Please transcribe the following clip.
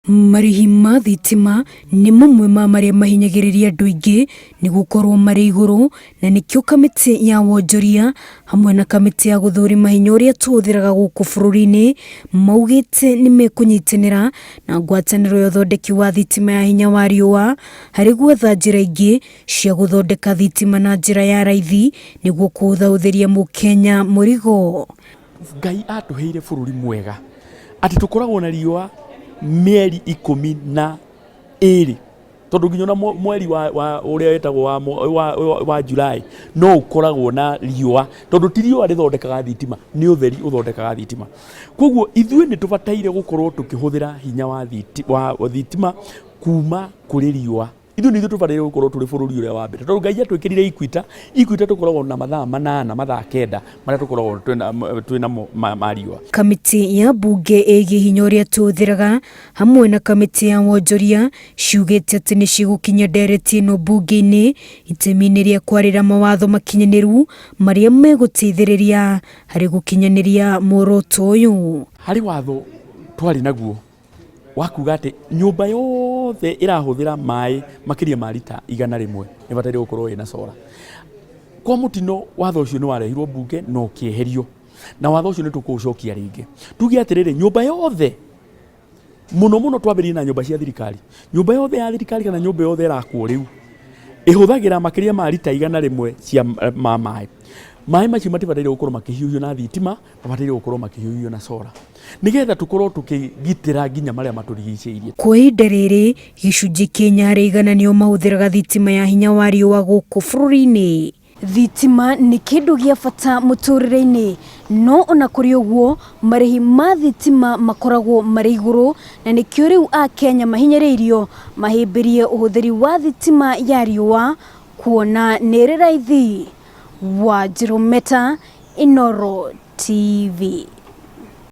Marihi ma thitima ni mamwe ma maria mahinyagiriria andu aingi ni gukorwo mari iguru, na nikio kamiti ya wonjoria hamwe na kamiti ya guthurima hinya uria tuhuthiraga guku bururi-ini maugite ni mekunyitanira na ngwataniro ya uthondeki wa thitima ya hinya wa riua hari gwetha njira ingi cia guthondeka thitima na njira ya raithi niguo kuthautheria mukenya murigo. Ngai atuheire bururi mwega ati tukoragwo na riua mieri 12 tondu nginya mweri wa uria wetagwo wa Julai no ukoragwo na riua tondu ti riua rithondekaga thitima ni utheri uthondekaga thitima. Koguo ithuĩ ni tubataire gukorwo tukihuthira hinya wa thitima kuma kuri riua. Ithuĩ nĩ tubataire gukorwo turi bururi uria wa mbere tondu Ngai atwikirire ikwita tukoragwo na mathaa 8 mathaa 9 maria tukoragwo twina mariua. Kamiti ya bunge ĩgiĩ hinya uria tuhuthiraga hamwe na kamiti ya wonjoria ciugite ati ni cigukinya ndereti ĩno bunge-ini itemi-ini ria kwarĩra mawatho makinyaniru maria megũteithĩrĩria hari gukinyaniria muoroto ũyũ. Hari watho twari naguo wakuga ati nyumba yothe irahuthira mai makiria ma lita 100 ni bataire gukorwo ina solar. Kwa mutino watho ucio ni warehirwo bunge no kieherio na watho ucio ni tukucokia ringi tugi atirire nyumba yothe muno twambĩrĩrie na nyumba cia thirikari, nyumba yothe ya thirikari kana nyumba yothe irakwo riu ihuthagira makiria ma lita 100 cia mai macio matibataire gukorwo makihiũhio na thitima, mabataire gukorwo makihiũhio na solar nigetha tukorwo tukigitira nginya maria maturigicĩirie. Kwa ihinda rĩrĩ gicunji Kenya harĩ 100 nĩo mahũthĩraga thitima ya hinya wa riũa gũkũ bũrũri-inĩ. Thitima nĩ kĩndũ gĩa bata mũtũrĩre-inĩ, no ona kũrĩ ũguo marĩhi ma thitima makoragwo marĩ igũrũ, na nĩkĩo rĩu akenya mahinyĩrĩirio mahĩmbĩrie ũhũthĩri wa thitima ya riũa kuona nĩ ĩrĩ raithi. Wa Jirometa, Inooro TV.